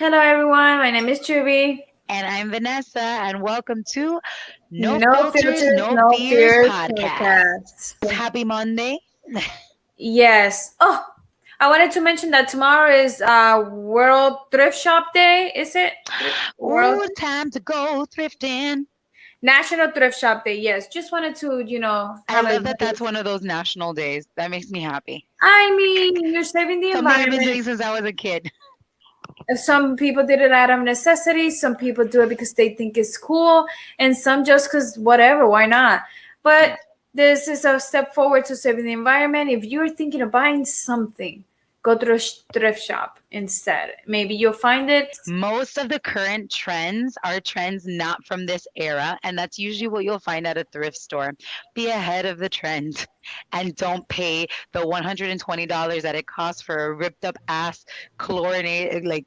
Hello, everyone. My name is Juby. And I'm Vanessa, and welcome to No No Filters, filters, No no Fears fears podcast. podcast. Happy Monday. Yes. Oh, I wanted to mention that tomorrow is World Thrift Shop Day. Is it World Ooh, time to go thrifting. National Thrift Shop Day? Yes. Just wanted to, I have a love that that's nice. one of those national days. That makes me happy. I mean, you're saving the Something I've been environment. doing since I was a kid. Some people did it out of necessity. Some people do it because they think it's cool, and some just because whatever. Why not? But Yeah. this is a step forward to saving the environment. If you're thinking of buying something, go to a thrift shop instead. Maybe you'll find it. Most of the current trends are trends not from this era, and that's usually what you'll find at a thrift store. Be ahead of the trend and don't pay the $120 that it costs for a ripped up ass chlorinated, like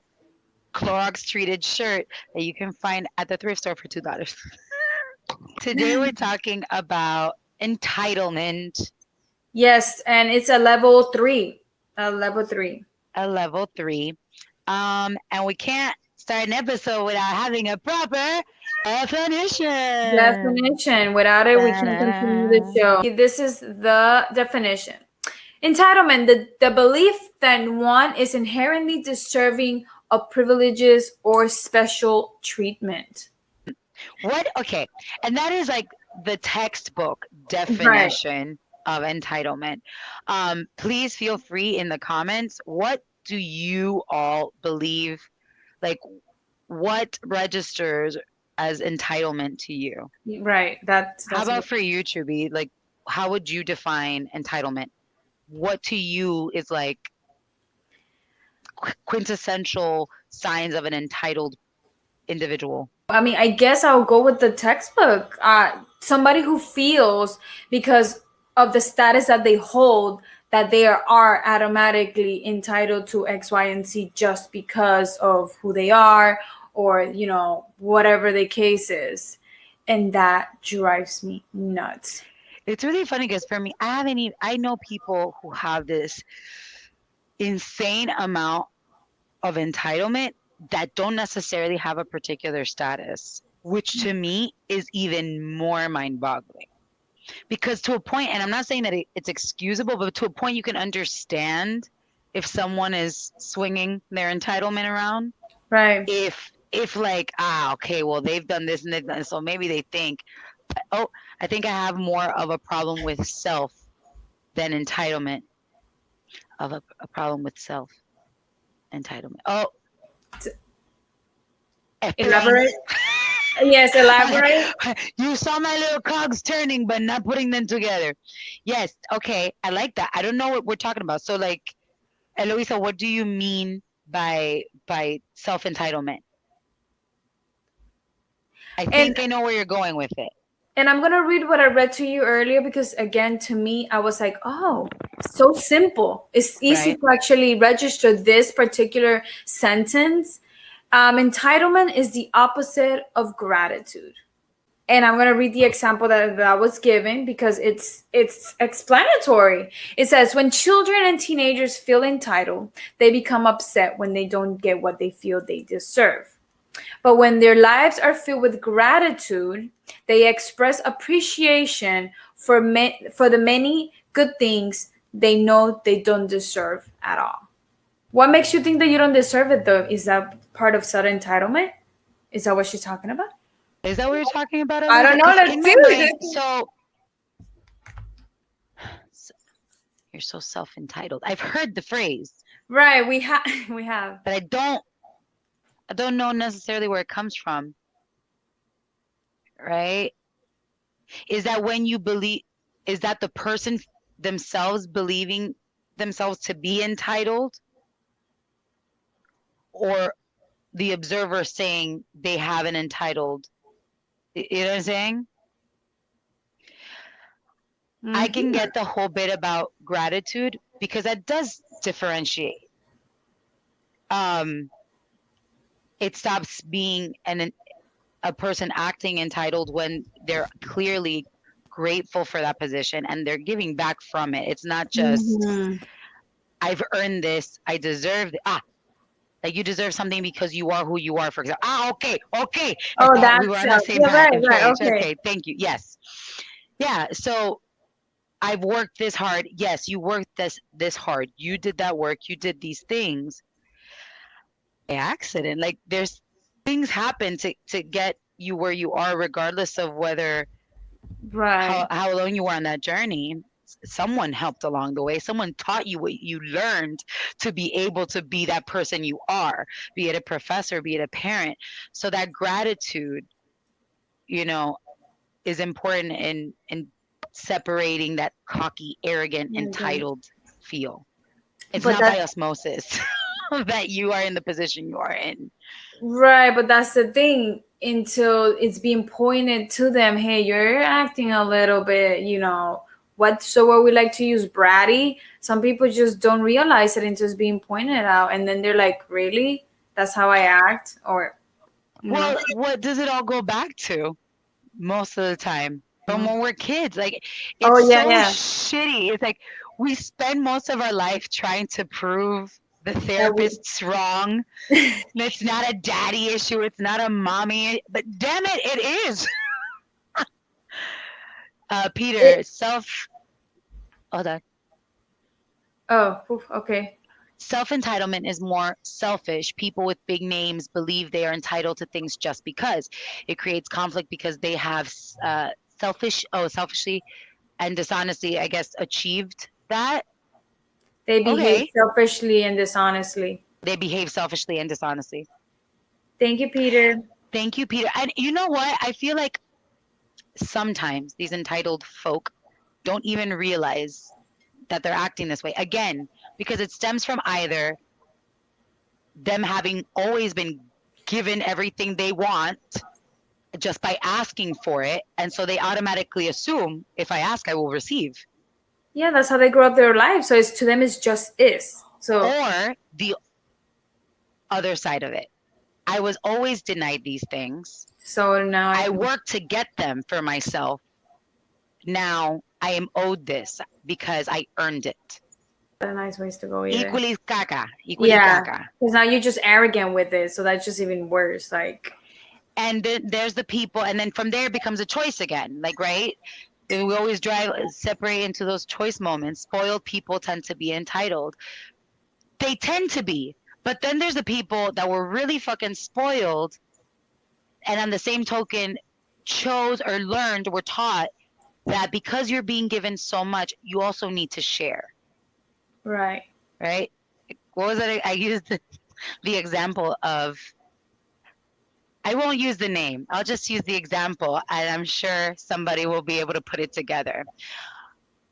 Clorox treated shirt that you can find at the thrift store for $2. Today we're talking about entitlement, Yes, and it's a level 3. A level 3. a level 3. And we can't start an episode without having a proper definition. Definition. Without it, we can't continue the Da-da. show. This is the definition. Entitlement, the belief that one is inherently deserving of privileges or special treatment. What? Okay. And that is like the textbook Right. definition of entitlement. Please feel free in the comments. What do you all believe? Like, what registers as entitlement to you? Right. How That's about for you, Truby? Like, how would you define entitlement? What to you is like quintessential signs of an entitled individual? I mean, I guess I'll go with the textbook. Somebody who feels because of the status that they hold that they are automatically entitled to X, Y, and Z just because of who they are or, whatever the case is. And that drives me nuts. It's really funny because for me, I know people who have this insane amount of entitlement that don't necessarily have a particular status, which to me is even more mind boggling. Because to a point, and I'm not saying that it's excusable, but to a point, you can understand if someone is swinging their entitlement around. Right. If like, okay, well, they've done this and they've done this, so maybe they think, oh, I think I have more of a problem with self than entitlement, of a problem with self entitlement. Oh, Elaborate. Yes, elaborate. You saw my little cogs turning, but not putting them together. Yes, okay, I like that. I don't know what we're talking about. So, like, Eloisa, what do you mean by self entitlement? I And think I know where you're going with it. And I'm going to read what I read to you earlier because, again, to me, I was like, oh, so simple. It's easy Right? to actually register this particular sentence. Entitlement is the opposite of gratitude. And I'm going to read the example that was given because it's explanatory. It says, when children and teenagers feel entitled, they become upset when they don't get what they feel they deserve. But when their lives are filled with gratitude, they express appreciation for the many good things they know they don't deserve at all. What makes you think that you don't deserve it, though? Is that part of self entitlement? Is that what she's talking about? Is that what you're talking about, I Eloisa? don't know. Because Let's in do my mind, it. so you're so self entitled. I've heard the phrase, Right. We have. but I don't know necessarily where it comes from. Right? Is that when you believe? Is that the person themselves believing themselves to be entitled, or the observer saying they have an entitled? You know what I'm saying? I can Mhm. get the whole bit about gratitude because that does differentiate. Um, it stops being a person acting entitled when they're clearly grateful for that position and they're giving back from it. It's not just Mhm. I've earned this, I deserve it. Like, you deserve something because you are who you are, for example. Okay. I Oh, thought we were that's on the same yeah, right, right, page. okay. Okay, thank you. Yes. Yeah. So I've worked this hard. Yes, you worked this hard. You did that work. You did these things by accident. Like, there's things happen to get you where you are, regardless of whether Right. how alone you were on that journey. Someone helped along the way. Someone taught you what you learned to be able to be that person you are, be it a professor, be it a parent. So that gratitude, you know, is important in separating that cocky, arrogant, Okay. entitled feel. It's But not by that's osmosis that you are in the position you are in. right, but that's the thing. Until it's being pointed to them, hey, you're acting a little bit, what we like to use bratty. Some people just don't realize it until it's being pointed out, and then they're like, really? That's how I act? Or, you know? Well, what does it all go back to? Most of the time, from when we're kids, like, Oh, it's yeah, so yeah. shitty. It's like we spend most of our life trying to prove the That we, therapist's wrong. It's not a daddy issue, it's not a mommy, but damn it, it is. it, Peter, hold on. oh, oof, okay. Self entitlement is more selfish. People with big names believe they are entitled to things just because. It creates conflict because they have selfishly and dishonestly, I guess, achieved that. They behave Okay. selfishly and dishonestly. They behave selfishly and dishonestly. Thank you, Peter. Thank you, Peter. And you know what? I feel like sometimes these entitled folk don't even realize that they're acting this way. Again, because it stems from either them having always been given everything they want just by asking for it. And so they automatically assume, if I ask, I will receive. Yeah, that's how they grow up their life. So it's to them, it's just is. So Or the other side of it, I was always denied these things. now I I can. worked to get them for myself. Now I am owed this because I earned it. A nice ways to go either. Equally caca, equally Yeah, caca. because now you're just arrogant with it, so that's just even worse. Like, And then there's the people, and then from there it becomes a choice again. Like, right? We always separate into those choice moments. Spoiled people tend to be entitled. They tend to be. But then there's the people that were really fucking spoiled, and on the same token, chose or learned, were taught that because you're being given so much, you also need to share. right. Right? What was it? I used the example of, I won't use the name. I'll just use the example, and I'm sure somebody will be able to put it together.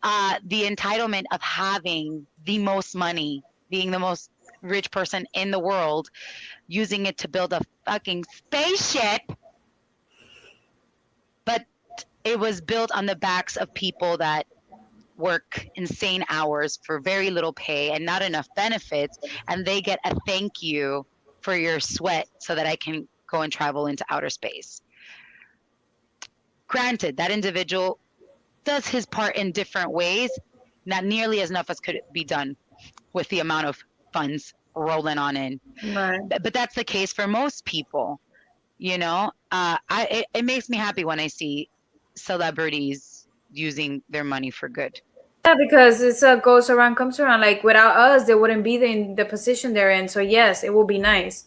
The entitlement of having the most money, being the most rich person in the world, using it to build a fucking spaceship, but it was built on the backs of people that work insane hours for very little pay and not enough benefits, and they get a thank you for your sweat so that I can go and travel into outer space. Granted, that individual does his part in different ways, not nearly as enough as could be done with the amount of funds rolling on in. Right. But that's the case for most people, you know. It makes me happy when I see celebrities using their money for good. Yeah, because it's a goes around, comes around. Like, without us, they wouldn't be in the position they're in. So yes, it will be nice.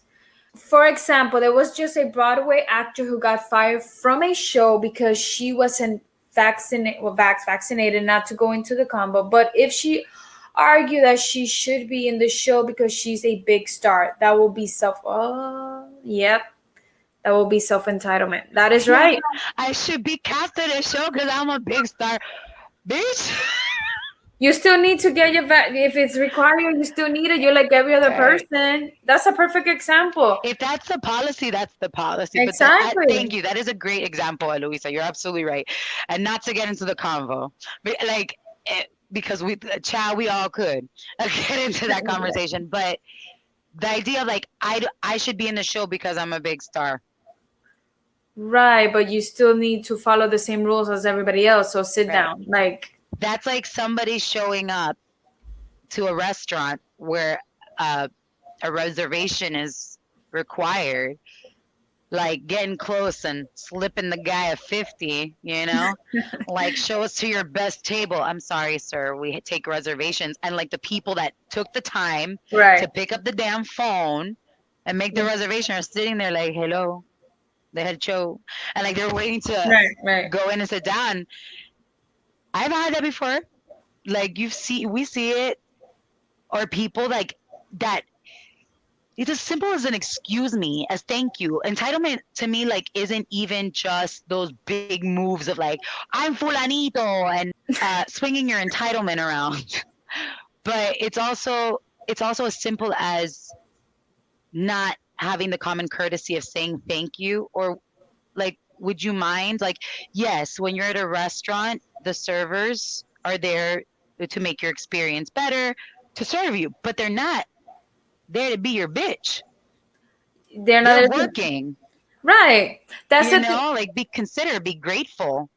For example, there was just a Broadway actor who got fired from a show because she wasn't vaccinated, not to go into the combo. But if she argued that she should be in the show because she's a big star, that will be yep, that will be self entitlement. That is Yeah, right. I should be cast in a show because I'm a big star, bitch. You still need to get your if it's required. You still need it. You're like every other Right. person. That's a perfect example. If that's the policy, that's the policy. But thank Exactly. you. That is a great example, Eloisa. You're absolutely right. And not to get into the convo, but like, because we all could get into that conversation. But the idea of, like, I should be in the show because I'm a big star. Right, but you still need to follow the same rules as everybody else. So sit Right. down. Like, That's like somebody showing up to a restaurant where a a reservation is required, like getting close and slipping the guy a 50, like show us to your best table. I'm sorry, sir, we take reservations. And like the people that took the time to Right. pick up the damn phone and make the reservation are sitting there like, hello, they had show, and like they're waiting to Right. go in and sit down. I've had that before. Like we see it, or people like that. It's as simple as an excuse me, as thank you. Entitlement to me, like, isn't even just those big moves of like, I'm fulanito, and swinging your entitlement around. But it's also as simple as not having the common courtesy of saying thank you, or like, would you mind? Like, yes, when you're at a restaurant, the servers are there to make your experience better, to serve you, but they're not there to be your bitch. They're not They're there to- working. Right. That's You the thing. know, like be considerate, be grateful.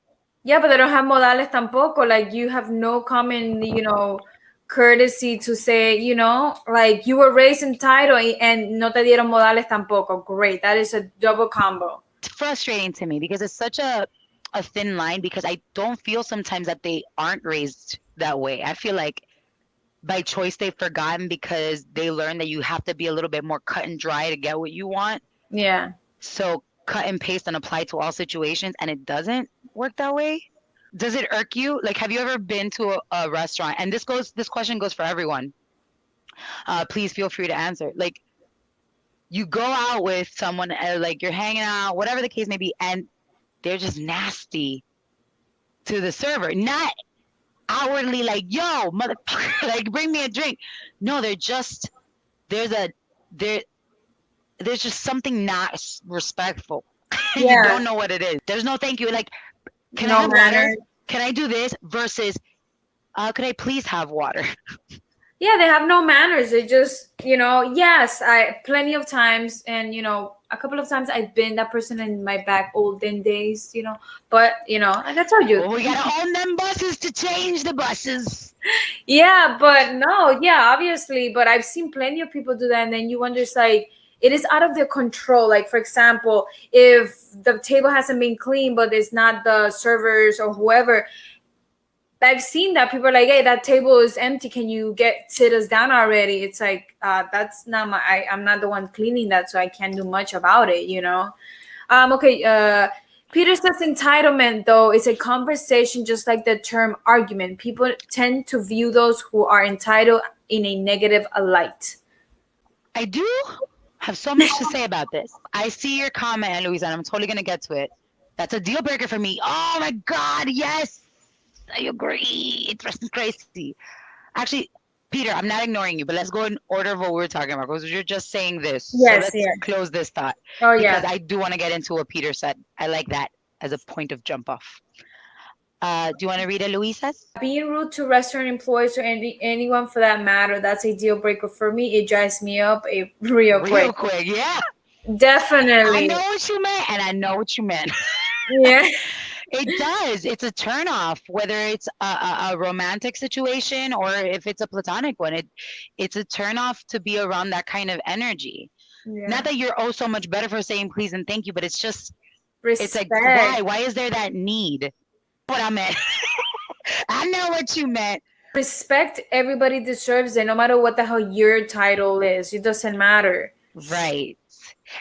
Yeah, but they don't have modales tampoco. Like you have no common, courtesy to say, like you were raised entitled and no te dieron modales tampoco. Great. That is a double combo. It's frustrating to me because it's such a thin line, because I don't feel sometimes that they aren't raised that way. I feel like by choice they've forgotten, because they learned that you have to be a little bit more cut and dry to get what you want. Yeah. So cut and paste and apply to all situations, and it doesn't work that way. Does it irk you? Like, have you ever been to a restaurant? And this question goes for everyone. Please feel free to answer. Like, you go out with someone, like you're hanging out, whatever the case may be, and they're just nasty to the server. Not outwardly like, yo, motherfucker, like bring me a drink. No, they're just there's just something not respectful. And you don't know what it is. There's no thank you. Like, can I have water? Can I do this? Versus, could I please have water? Yeah, they have no manners. They just, yes, I plenty of times, and a couple of times I've been that person in my back olden days, but and I told you. Well, we gotta own them buses to change the buses. Yeah, but no, yeah, obviously, but I've seen plenty of people do that, and then you wonder, it's like it is out of their control. Like, for example, if the table hasn't been clean, but it's not the servers or whoever, I've seen that people are like, hey, that table is empty. Can you sit us down already? It's like, that's not I'm not the one cleaning that, so I can't do much about it, Okay. Peter says entitlement, though, is a conversation just like the term argument. People tend to view those who are entitled in a negative light. I do have so much to say about this. I see your comment, Luisa, and I'm totally going to get to it. That's a deal breaker for me. Oh, my God, yes. I agree. It's crazy. Actually, Peter, I'm not ignoring you, but let's go in order of what we were talking about, because you're just saying this. Yes, so let's close this thought. Oh, because yeah. I do want to get into what Peter said. I like that as a point of jump off. Do you want to read it, Luisa's? Being rude to restaurant employees or anyone for that matter, that's a deal breaker for me. It drives me up real quick. Yeah. Definitely. I know what you meant, and I know what you meant. Yeah. It does. It's a turnoff, whether it's a romantic situation or if it's a platonic one. It's a turnoff to be around that kind of energy. Yeah. Not that you're so much better for saying please and thank you, but it's just, Respect. it's like, why is there that need? What I meant. I know what you meant. Respect, everybody deserves it, no matter what the hell your title is. It doesn't matter. Right.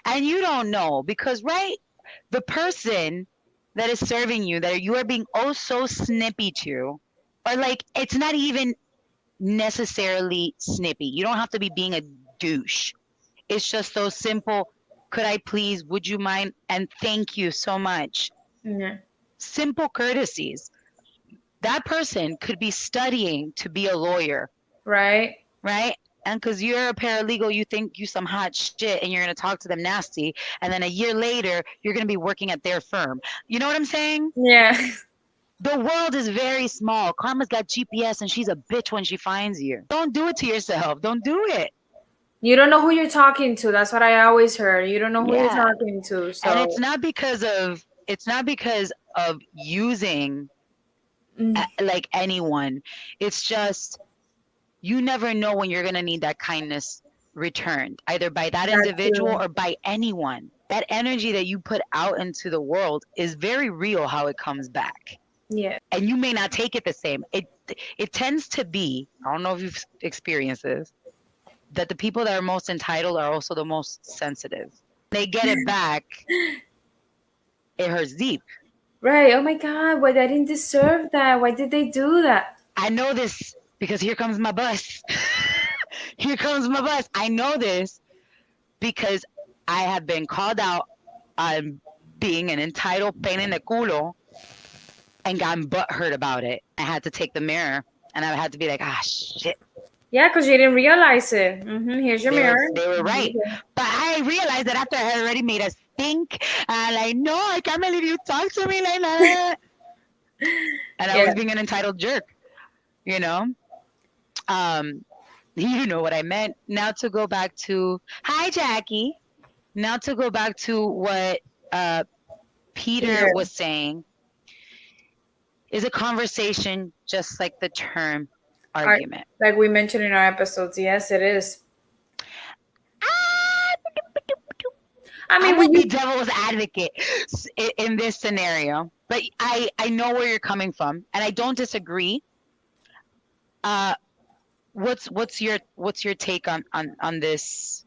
And you don't know, because, right, the person that is serving you, that you are being oh so snippy to, or like, it's not even necessarily snippy. You don't have to be being a douche. It's just so simple. Could I please, would you mind, and thank you so much. Yeah. Simple courtesies. That person could be studying to be a lawyer. Right. And because you're a paralegal, you think you some hot shit and you're going to talk to them nasty. And then a year later, you're going to be working at their firm. You know what I'm saying? Yeah. The world is very small. Karma's got GPS and she's a bitch when she finds you. Don't do it to yourself. Don't do it. You don't know who you're talking to. That's what I always heard. You don't know who you're talking to. So. And it's not because of using like anyone. It's just, you never know when you're going to need that kindness returned, either by that That individual too. or by anyone. That energy that you put out into the world is very real how it comes back. Yeah. And you may not take it the same. It tends to be, I don't know if you've experienced this, that the people that are most entitled are also the most sensitive. They get it back, it hurts deep. Right. Oh my God. Why they didn't deserve that? Why did they do that? I know this because here comes my bus. Here comes my bus. I know this because I have been called out on being an entitled pain in the culo and gotten butthurt about it. I had to take the mirror and I had to be like, ah, shit. Yeah, because you didn't realize it. Here's your They were mirror. they were right. But I realized that after I had already made a stink, and like, no, I can't believe you talk to me like that. And I Yeah. was being an entitled jerk, you know? You know what I meant. Now to go back to hi Jackie. Now to go back to what Peter Yeah. was saying, is a conversation just like the term Our, argument. like we mentioned in our episodes, yes, it is. I mean, I'm when gonna be you devil's advocate in this scenario, but I know where you're coming from, and I don't disagree. Uh, what's your take on this?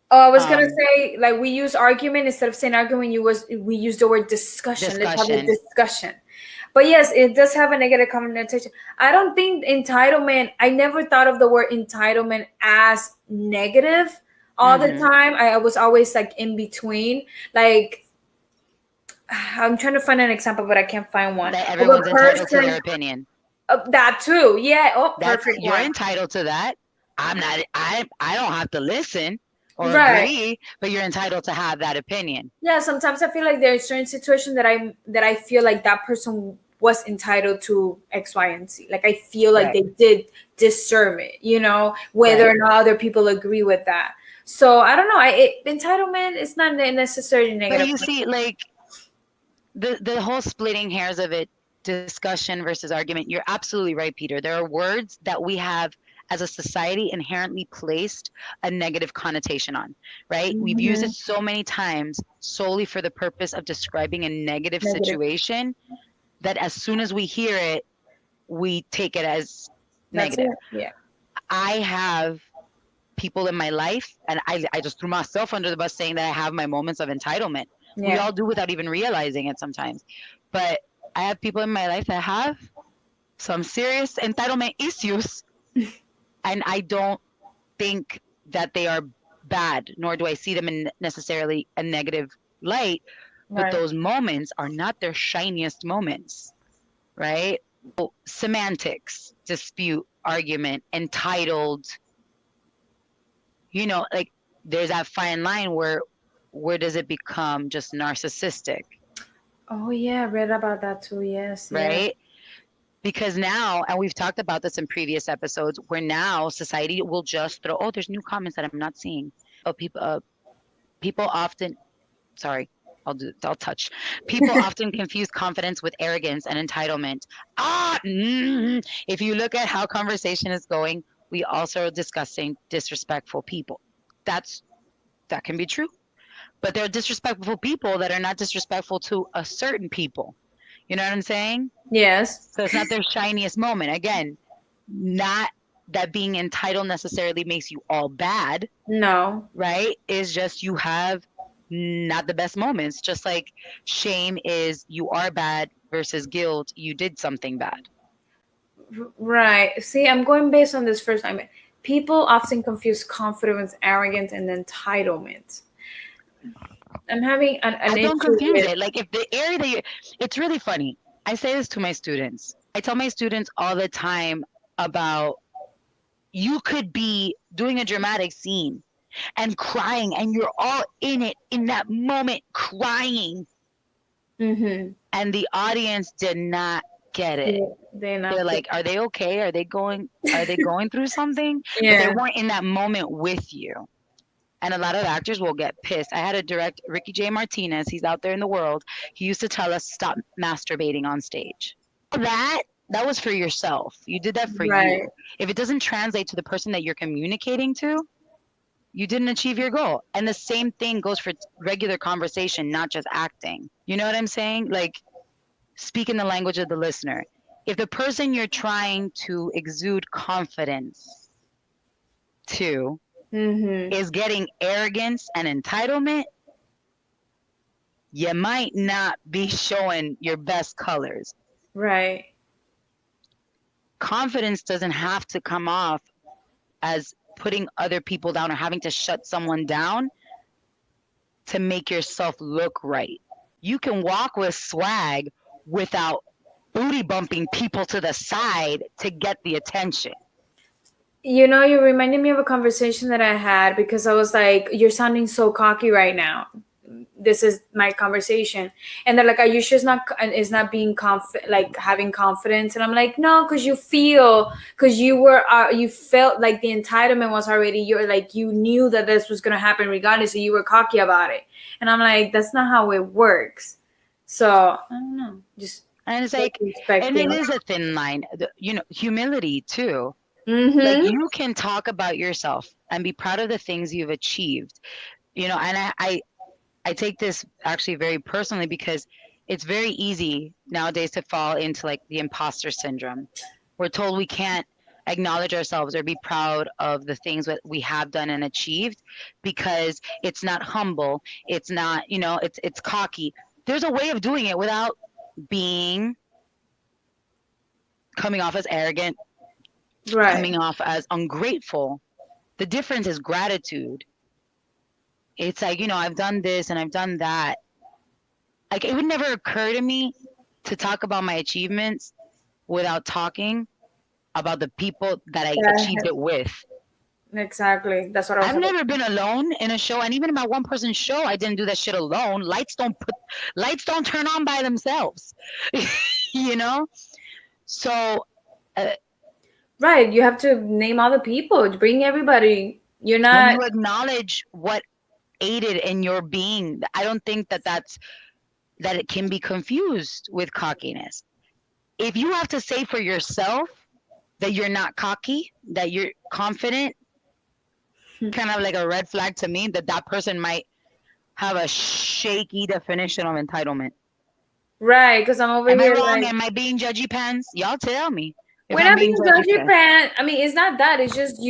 oh, I was gonna say, like we use argument instead of saying argument. We use the word discussion. Let's have a Discussion. discussion. But yes, it does have a negative connotation. I don't think entitlement. I never thought of the word entitlement as negative all the Mm-hmm. time. I was always like in between. Like I'm trying to find an example, but I can't find one. That Of a everyone's entitled to person. their opinion. That too. Yeah. Oh, That's perfect you're one. entitled to that. I'm not. I don't have to listen or Right. agree, but you're entitled to have that opinion. Yeah, sometimes I feel like there's certain situations that I feel like that person was entitled to X, Y, and Z. Like I feel like Right. they did deserve it, whether Right. or not other people agree with that. So I don't know. Entitlement is not necessarily But negative. you see, like the whole splitting hairs of it, discussion versus argument. You're absolutely right, Peter. There are words that we have as a society inherently placed a negative connotation on, right? We've used it Mhm. so many times solely for the purpose of describing a negative Negative. situation that as soon as we hear it, we take it as That's negative. it. Yeah. I have people in my life, and I just threw myself under the bus saying that I have my moments of entitlement. We Yeah. all do without even realizing it sometimes. But I have people in my life that have some serious entitlement issues, and I don't think that they are bad, nor do I see them in necessarily a negative light. But Right. those moments are not their shiniest moments, right? So, semantics, dispute, argument, entitled, like there's that fine line where does it become just narcissistic, Oh yeah, I read about that too. Yes. Yes. right? Because now, and we've talked about this in previous episodes, where now society will just throw, oh, there's new comments that I'm not seeing. Oh, people often, sorry, I'll touch. People often confuse confidence with arrogance and entitlement. If you look at how conversation is going, we also are discussing disrespectful people. That can be true. But there are disrespectful people that are not disrespectful to a certain people. You know what I'm saying? Yes. So it's not their shiniest moment. Again, not that being entitled necessarily makes you all bad, No. right? It's just you have not the best moments. Just like shame is you are bad versus guilt, you did something bad. Right. See, I'm going based on this first time. People often confuse confidence, arrogance, and entitlement. I'm having an I don't issue confuse with. it. Like if the area that it's really funny. I say this to my students. I tell my students all the time about you could be doing a dramatic scene and crying and you're all in it in that moment crying Mm-hmm. and the audience did not get it. They're They're not. like, are they okay? Are they going through something? But they Yeah. weren't in that moment with you. And a lot of actors will get pissed. I had to direct Ricky J. Martinez. He's out there in the world. He used to tell us stop masturbating on stage. That was for yourself. You did that for Right. you. If it doesn't translate to the person that you're communicating to, You didn't achieve your goal. And the same thing goes for regular conversation, not just acting. You know what I'm saying? Like, speak in the language of the listener. If the person you're trying to exude confidence to is getting arrogance and entitlement, you might not be showing your best colors. Right. Confidence doesn't have to come off as putting other people down or having to shut someone down to make yourself look right. You can walk with swag without booty bumping people to the side to get the attention. You know, you reminded me of a conversation that I had because I was like, "You're sounding so cocky right now." This is my conversation, and they're like, "Are you sure it's not being like having confidence?" And I'm like, "No, because you felt like the entitlement was already you knew that this was gonna happen regardless, so you were cocky about it." And I'm like, "That's not how it works." So I don't know, just and it's like, and it is a thin line, humility too. Like, you can talk about yourself and be proud of the things you've achieved, and I take this actually very personally because it's very easy nowadays to fall into like the imposter syndrome. We're told we can't acknowledge ourselves or be proud of the things that we have done and achieved because it's not humble. It's not, it's cocky. There's a way of doing it without coming off as arrogant, right. coming off as ungrateful. The difference is gratitude. It's like, I've done this and I've done that. Like, it would never occur to me to talk about my achievements without talking about the people that I achieved it with. Exactly. That's what I've never been alone in a show, and even in my one person show, I didn't do that shit alone. Lights don't turn on by themselves. So right, you have to name all the people, bring everybody. You're when not you acknowledge what aided in your being, I don't think that it can be confused with cockiness. If you have to say for yourself that you're not cocky, that you're confident, kind of like a red flag to me that person might have a shaky definition of entitlement. right, because I'm over Am here I wrong? like, Am I being judgy pants? Y'all tell me if we're I'm not being being judgy judgy pants. pants. I mean, it's not that. It's just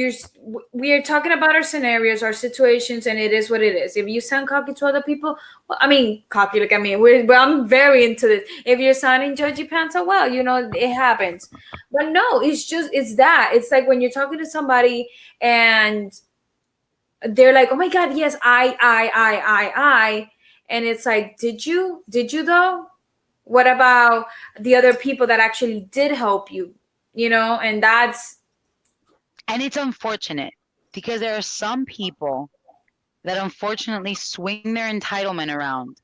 we are talking about our scenarios, our situations, and it is what it is. If you sound cocky to other people, well, I mean, cocky. Look at me. I'm very into this. If you're sounding judgy pants, oh well, it happens. But no, it's that. It's like when you're talking to somebody and they're like, "Oh my God, yes, I," and it's like, did you though? What about the other people that actually did help you? And it's unfortunate because there are some people that unfortunately swing their entitlement around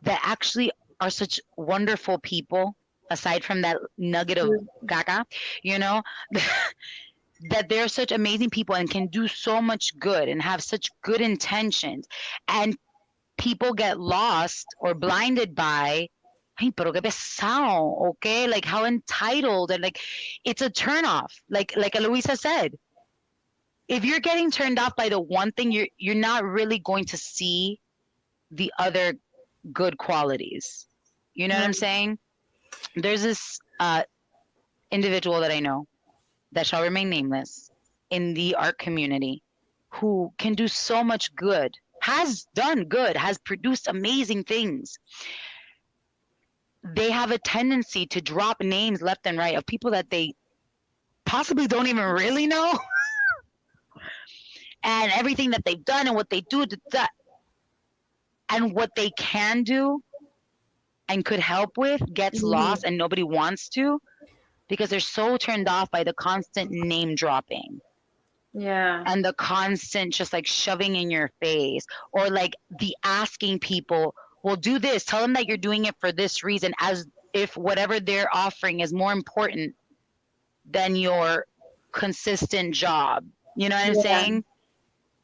that actually are such wonderful people, aside from that nugget of caca, that they're such amazing people and can do so much good and have such good intentions. And people get lost or blinded by, hey, pero qué pesado, okay? Like, how entitled, and like, it's a turnoff. Like Luisa said, if you're getting turned off by the one thing, you're not really going to see the other good qualities. You know what I'm saying? There's this individual that I know that shall remain nameless in the art community who can do so much good, has done good, has produced amazing things. They have a tendency to drop names left and right of people that they possibly don't even really know and everything that they've done and what they do and what they can do and could help with gets lost, and nobody wants to because they're so turned off by the constant name dropping. Yeah. And the constant just like shoving in your face, or like the asking people, well, do this, tell them that you're doing it for this reason, as if whatever they're offering is more important than your consistent job. You know what I'm saying?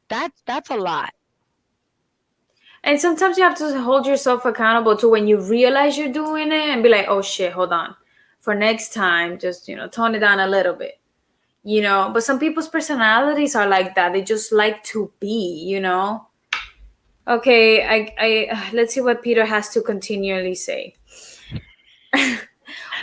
That's a lot. And sometimes you have to hold yourself accountable to when you realize you're doing it and be like, "Oh shit, hold on. For next time, just, tone it down a little bit." you know. But some people's personalities are like that. They just like to be, you know. Okay, let's see what Peter has to continually say.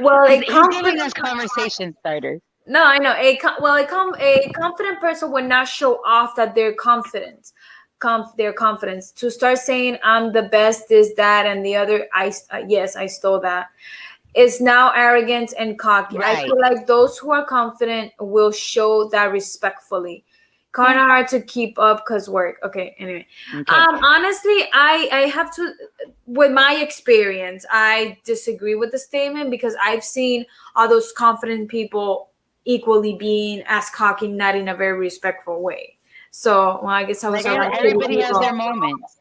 Well, a He's giving confident us conversation starters. no, I know a confident person would not show off that they're confident, their confidence to start saying I'm the best, this, that, and the other. Yes, I stole that. Is now arrogant and cocky. I Right. feel like those who are confident will show that respectfully. Kind Yeah. of hard to keep up because work. Okay, anyway. Okay. Honestly, I have to, with my experience, I disagree with the statement because I've seen all those confident people equally being as cocky, not in a very respectful way. So, well, I guess I was Like around two everybody has their people. moments.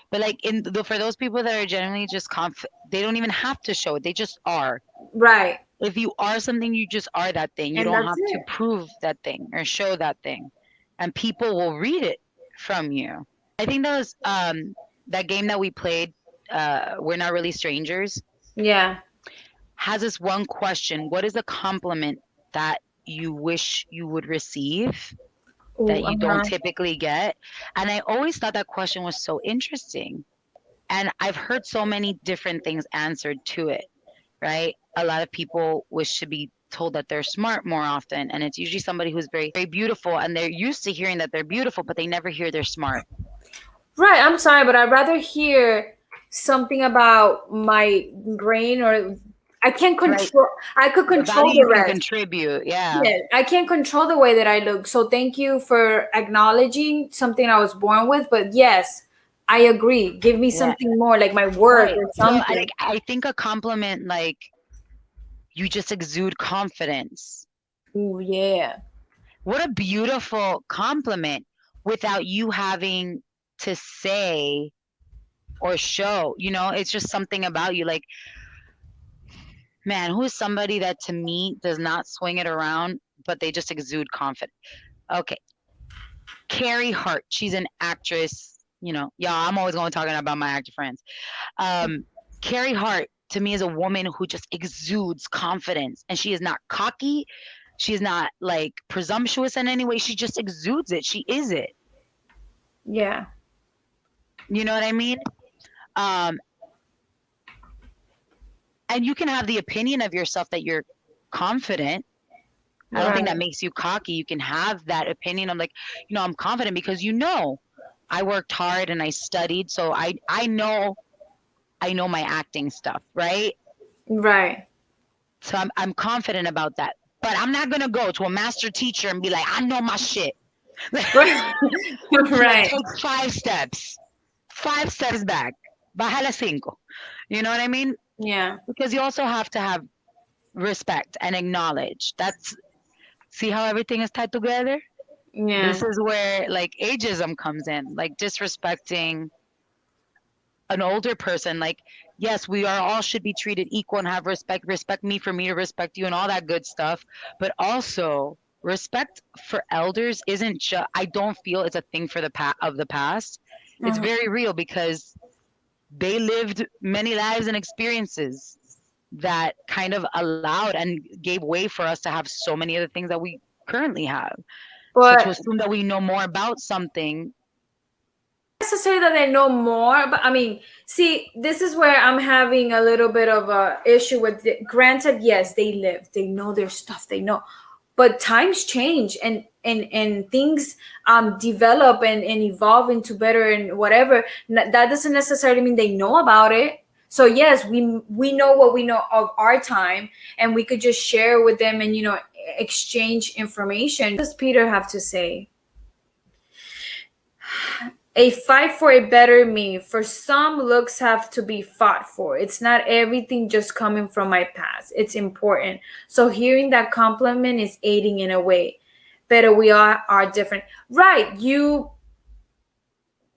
But like for those people that are generally just they don't even have to show it. They just are. Right. If you are something, you just are that thing. You And don't that's have to it. prove that thing or show that thing. And people will read it from you. I think that was that game that we played, We're Not Really Strangers, Yeah. has this one question. What is a compliment that you wish you would receive that Ooh, you don't typically get? And I always thought that question was so interesting. And I've heard so many different things answered to it, right? A lot of people wish to be told that they're smart more often. And it's usually somebody who's very, very beautiful and they're used to hearing that they're beautiful, but they never hear they're smart. Right, I'm sorry, but I'd rather hear something about my brain or I can't Right. control. I could The control value the you can rest. contribute. Yeah. Yeah, I can't control the way that I look. So thank you for acknowledging something I was born with. But yes, I agree. Give me Yeah. something more, like my work Right. or So something. I think a compliment like you just exude confidence. Ooh, yeah. What a beautiful compliment without you having to say or show, it's just something about you. Like, man, who is somebody that to me does not swing it around, but they just exude confidence? Okay. Carrie Hart, she's an actress, yeah, I'm always going talking about my actor friends. Carrie Hart to me is a woman who just exudes confidence, and she is not cocky. She is not like presumptuous in any way. She just exudes it. She is it. Yeah. You know what I mean? Um, and you can have the opinion of yourself that you're confident. I don't think Right. that makes you cocky. You can have that opinion. I'm like, I'm confident because I worked hard and I studied, so I know my acting stuff, right? Right. So I'm confident about that. But I'm not gonna go to a master teacher and be like, I know my shit. Like Right. take 5 steps back. Baja las cinco. You know what I mean? Yeah. Because you also have to have respect and acknowledge. See how everything is tied together? Yeah. This is where like ageism comes in, like disrespecting an older person. Like, yes, we are all should be treated equal and have respect me for me to respect you and all that good stuff, but also respect for elders isn't just, I don't feel it's a thing for the past. It's Uh-huh. very real because they lived many lives and experiences that kind of allowed and gave way for us to have so many other things that we currently have. So to But assume that we know more about something. necessarily that they know more, but I mean, see, this is where I'm having a little bit of a issue with it. Granted, yes, they live, they know their stuff, they know, but times change and things develop and evolve into better and whatever. That doesn't necessarily mean they know about it. So yes, we know what we know of our time, and we could just share with them and exchange information. What does Peter have to say? A fight for a better me. For some, looks have to be fought for. It's not everything just coming from my past. It's important. So hearing that compliment is aiding in a way. Better we are different. Right. You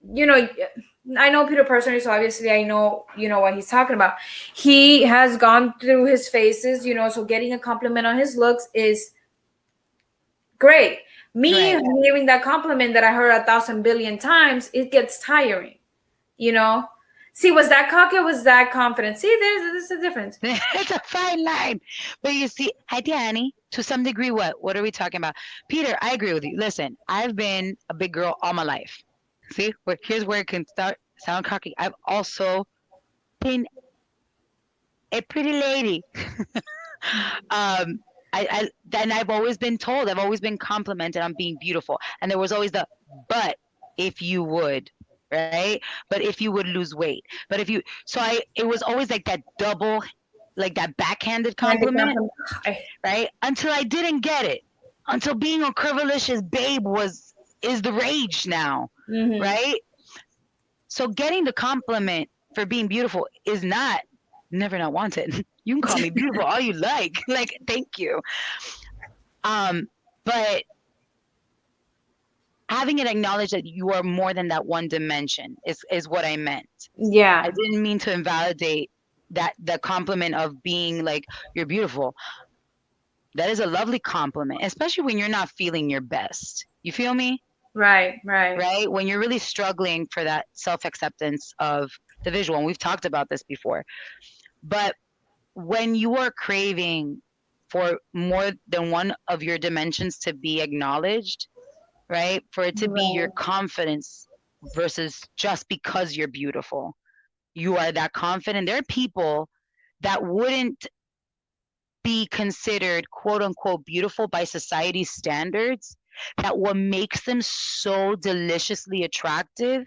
know, I know Peter personally, so obviously I know what he's talking about. He has gone through his phases, so getting a compliment on his looks is great. Me Right. hearing that compliment that I heard 1,000 billion times, it gets tiring, you know. See, was that cocky or was that confident? See, there's a difference. It's a fine line. But you see, hi, Danny, to some degree, what are we talking about? Peter, I agree with you. Listen, I've been a big girl all my life. See, here's where it can start sound cocky. I've also been a pretty lady. um, then I've always been told, I've always been complimented on being beautiful, and there was always the but if you would, right? But if you would lose weight, but if you, so it was always like that double, like that backhanded compliment, right? Until I didn't get it, until being a curvilicious babe is the rage now, right? So getting the compliment for being beautiful is never not wanted. You can call me beautiful all you like. Like, thank you. But having it acknowledged that you are more than that one dimension is what I meant. Yeah. I didn't mean to invalidate that the compliment of being like, you're beautiful. That is a lovely compliment, especially when you're not feeling your best. You feel me? Right. Right? When you're really struggling for that self-acceptance of the visual. And we've talked about this before. But when you are craving for more than one of your dimensions to be acknowledged, right? For it to be your confidence versus just because you're beautiful. You are that confident. There are people that wouldn't be considered quote unquote beautiful by society's standards, that what makes them so deliciously attractive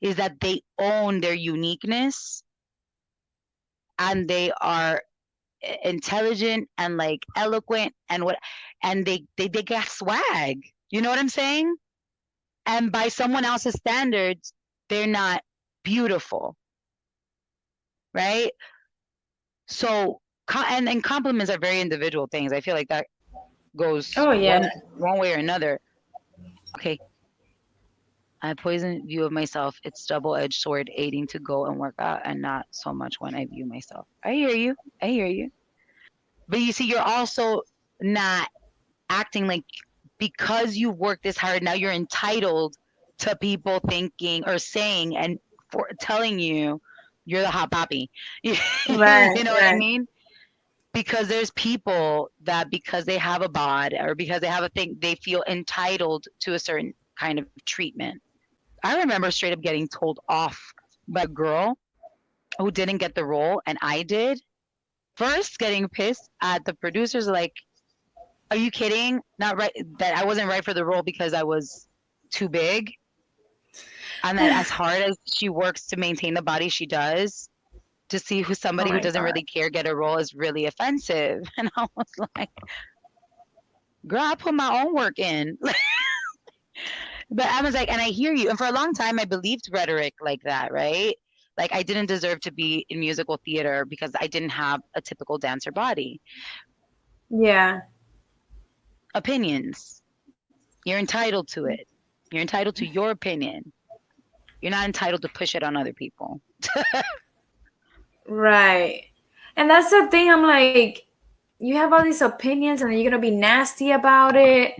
is that they own their uniqueness and they are intelligent and like eloquent and they got swag. You know what I'm saying? And by someone else's standards, they're not beautiful, right? So and compliments are very individual things. I feel like that goes one way or another. Okay. I have poisoned view of myself. It's double-edged sword aiding to go and work out and not so much when I view myself. I hear you. But you see, you're also not acting like because you've worked this hard, now you're entitled to people thinking or saying and for telling you you're the hot poppy. You know what I mean? Because there's people that because they have a bod or because they have a thing, they feel entitled to a certain kind of treatment. I remember straight up getting told off by a girl who didn't get the role and I did. First, getting pissed at the producers, like, are you kidding? Not right, that I wasn't right for the role because I was too big. And that as hard as she works to maintain the body she does, to see who somebody who doesn't really care get a role is really offensive. And I was like, girl, I put my own work in. But I was like, and I hear you. And for a long time, I believed rhetoric like that, right? Like I didn't deserve to be in musical theater because I didn't have a typical dancer body. Yeah. Opinions. You're entitled to it. You're entitled to your opinion. You're not entitled to push it on other people. Right. And that's the thing. I'm like, you have all these opinions and you're gonna be nasty about it.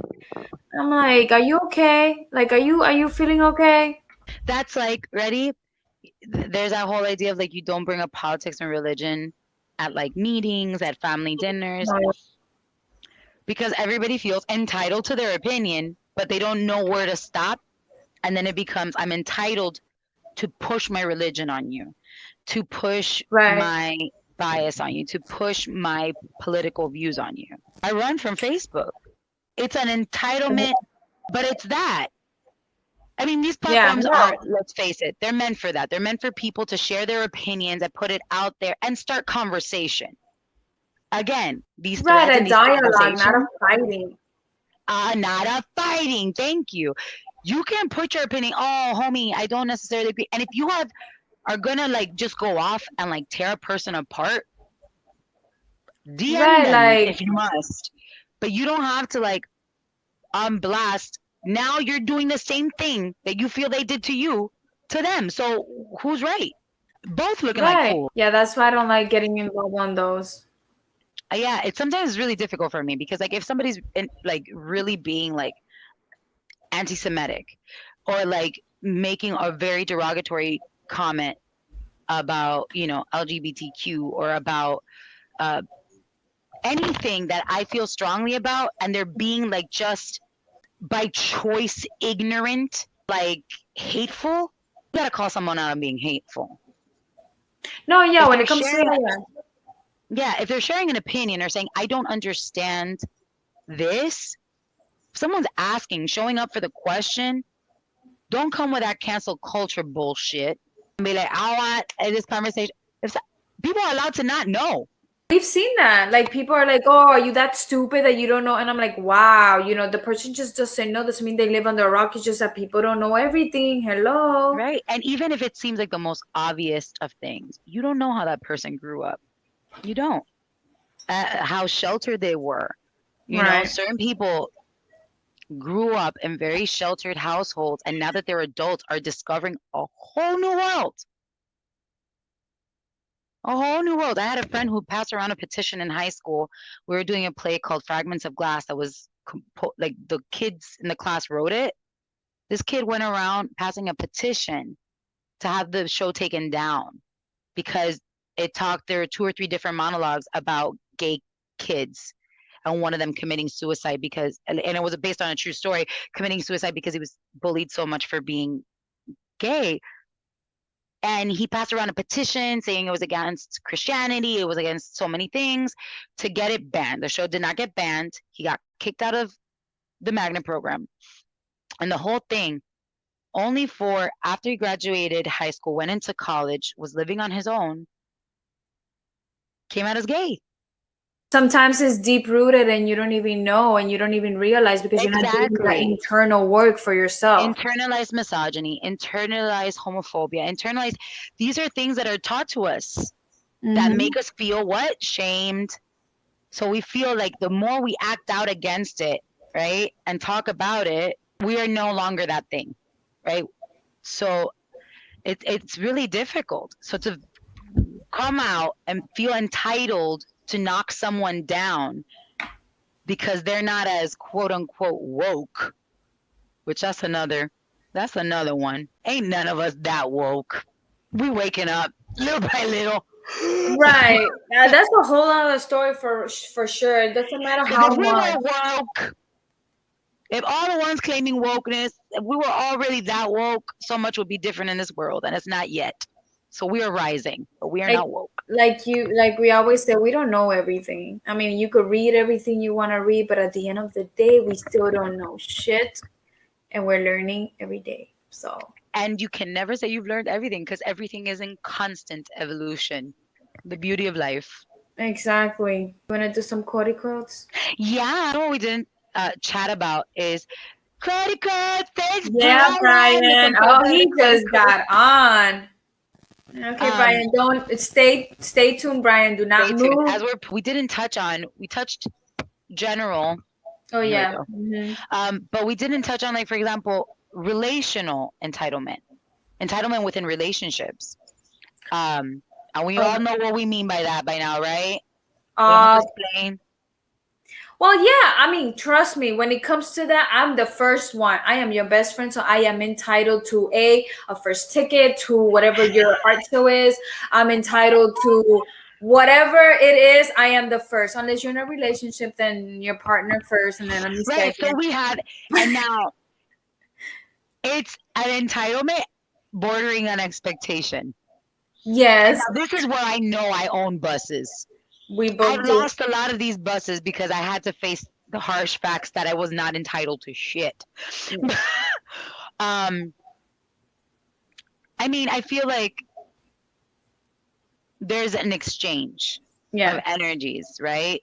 I'm like, are you okay? Like, are you feeling okay? That's like, ready? There's that whole idea of like you don't bring up politics and religion at like meetings, at family dinners, because everybody feels entitled to their opinion, but they don't know where to stop. And then it becomes, I'm entitled to push my religion on you, to push my bias on you, to push my political views on you. I run from Facebook. It's an entitlement, but it's that. I mean, these platforms are, let's face it, they're meant for that. They're meant for people to share their opinions and put it out there and start conversation. Again, these threads and these dialogue, not a fighting. Not a fighting. Thank you. You can put your opinion. Oh, homie, I don't necessarily agree. And if you are gonna like just go off and like tear a person apart, DM them if you must. But you don't have to like blast. Now you're doing the same thing that you feel they did to you to them. So who's right? Both looking like fools. Yeah, that's why I don't like getting involved on those. Yeah, it's sometimes really difficult for me because like if somebody's like really being like anti-Semitic or like making a very derogatory comment about, LGBTQ or about anything that I feel strongly about, and they're being like just by choice ignorant, like hateful, you gotta call someone out on being hateful. No, yeah, If when they're it comes to sharing, that, yeah, if they're sharing an opinion or saying, I don't understand this, if someone's asking, showing up for the question, don't come with that cancel culture bullshit and be like, I want this conversation. If people are allowed to not know. we've seen that. Like people are like, "Oh, are you that stupid that you don't know?" And I'm like, "Wow, the person just doesn't know. Doesn't mean they live under a rock. It's just that people don't know everything." Hello. Right. And even if it seems like the most obvious of things, you don't know how that person grew up. You don't. How sheltered they were. Right. Certain people grew up in very sheltered households, and now that they're adults are discovering a whole new world. A whole new world. I had a friend who passed around a petition in high school. We were doing a play called Fragments of Glass that was like the kids in the class wrote it. This kid went around passing a petition to have the show taken down because there were 2 or 3 different monologues about gay kids, and one of them committing suicide and it was based on a true story, committing suicide because he was bullied so much for being gay. And he passed around a petition saying it was against Christianity, it was against so many things, to get it banned. The show did not get banned. He got kicked out of the magnet program. And the whole thing, only for after he graduated high school, went into college, was living on his own, came out as gay. Sometimes it's deep rooted and you don't even know and you don't even realize because you're not doing that Exactly. internal work for yourself. Internalized misogyny, internalized homophobia, these are things that are taught to us that make us feel what? Shamed. So we feel like the more we act out against it, right, and talk about it, we are no longer that thing, right? So it's really difficult. So to come out and feel entitled to knock someone down because they're not as quote unquote woke, which that's another one. Ain't none of us that woke. We waking up little by little. Right. That's a whole other story for sure. It doesn't matter Because how if we much. were woke, if all the ones claiming wokeness, if we were all really that woke, so much would be different in this world, and it's not yet. So we are rising, but we are Like not woke. like we always say, we don't know everything. I mean, you could read everything you want to read, but at the end of the day, we still don't know shit, and we're learning every day. So. And you can never say you've learned everything because everything is in constant evolution. The beauty of life. Exactly. You want to do some credit cards? Yeah. What we didn't chat about is credit cards. Thanks, Yeah, Brian. Oh, he just got on. Okay, Brian, don't stay tuned, Brian. Do not move. As we touched general. Oh Here yeah. we go. But we didn't touch on, like, for example, relational entitlement within relationships. And we all know what we mean by that by now, right? We don't have to explain. Well, yeah, I mean, trust me, when it comes to that, I'm the first one. I am your best friend, so I am entitled to a first ticket to whatever your art show is. I'm entitled to whatever it is. I am the first. Unless you're in a relationship, then your partner first, and then I'm right. So we have, and now it's an entitlement bordering on expectation. Yes. This is where I know I own buses. I've lost a lot of these buses because I had to face the harsh facts that I was not entitled to shit. Yeah. I mean, I feel like there's an exchange of energies, right?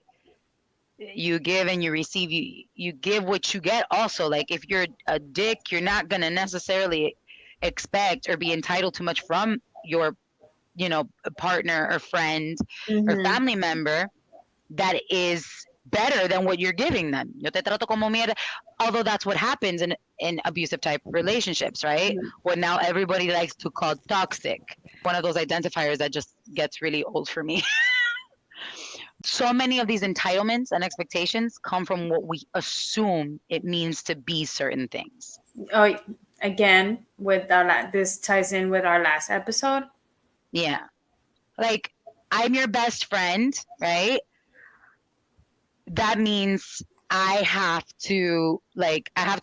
You give and you receive. You give what you get. Also, like, if you're a dick, you're not gonna necessarily expect or be entitled to much from your, partner or friend or family member that is better than what you're giving them. Yo te trato como mierda. Although that's what happens in abusive type relationships, right? What now everybody likes to call toxic. One of those identifiers that just gets really old for me. So many of these entitlements and expectations come from what we assume it means to be certain things. Oh, again with this ties in with our last episode. Yeah. Like, I'm your best friend, right? That means I have to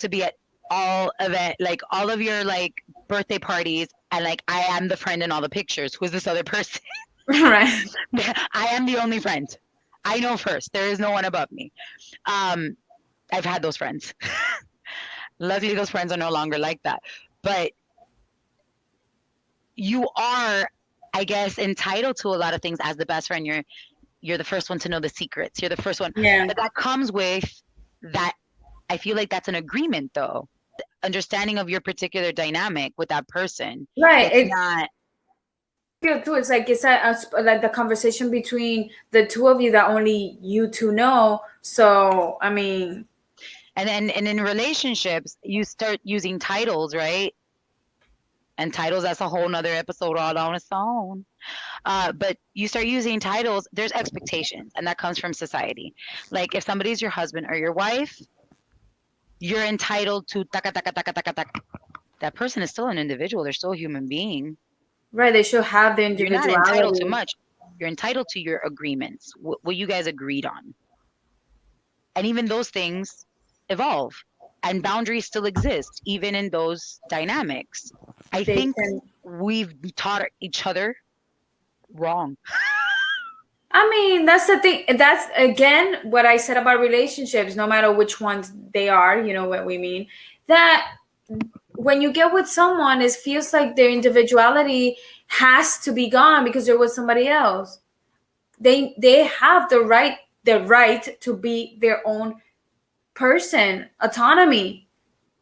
be at all of your like birthday parties, and like I am the friend in all the pictures. Who's this other person? Right. I am the only friend. I know first. There is no one above me. I've had those friends. Luckily, those friends are no longer like that. But you are, I guess, entitled to a lot of things as the best friend. You're the first one to know the secrets. You're the first one. Yeah. But that comes with that. I feel like that's an agreement, though. Understanding of your particular dynamic with that person. Right. It's not. Too. It's like like the conversation between the two of you that only you two know. So I mean, And in relationships, you start using titles, right? And titles, that's a whole nother episode all on its own. But you start using titles, there's expectations, and that comes from society. Like if somebody's your husband or your wife, you're entitled to taka taka taka taka taka. That person is still an individual. They're still a human being. right? They should have the You're individuality. not entitled to much. You're entitled to your agreements, what you guys agreed on. And even those things evolve, and boundaries still exist, even in those dynamics. I think we've taught each other wrong. I mean, that's the thing. That's again what I said about relationships, no matter which ones they are, you know what we mean. That when you get with someone, it feels like their individuality has to be gone because they're with somebody else. They have the right to be their own person, autonomy.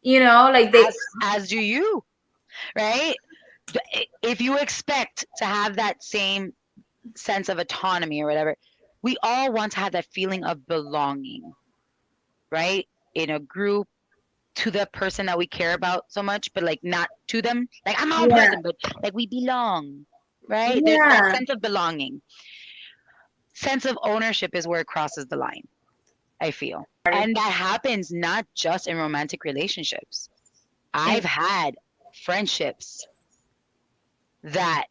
You know, like as do you, right? If you expect to have that same sense of autonomy or whatever, we all want to have that feeling of belonging, right? In a group, to the person that we care about so much, but like not to them. Like I'm my own person, but like we belong, right? There's that sense of belonging. Sense of ownership is where it crosses the line, I feel. And that happens not just in romantic relationships. I've had friendships that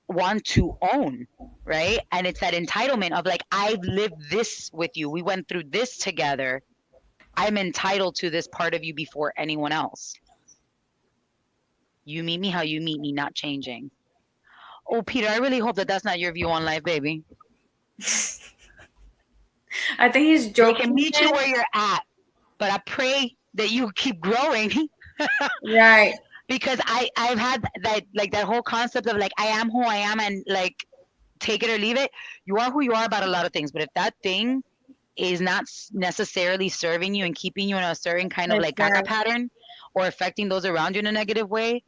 want to own, right? And it's that entitlement of like, I've lived this with you. We went through this together. I'm entitled to this part of you before anyone else. You meet me how you meet me, not changing. Oh, Peter, I really hope that that's not your view on life, baby. I think he's joking. They can meet you where you're at, but I pray that you keep growing. Right. Because I've had that whole concept of like I am who I am, and like take it or leave it. You are who you are about a lot of things, but if that thing is not necessarily serving you and keeping you in a certain kind of like caca pattern or affecting those around you in a negative way,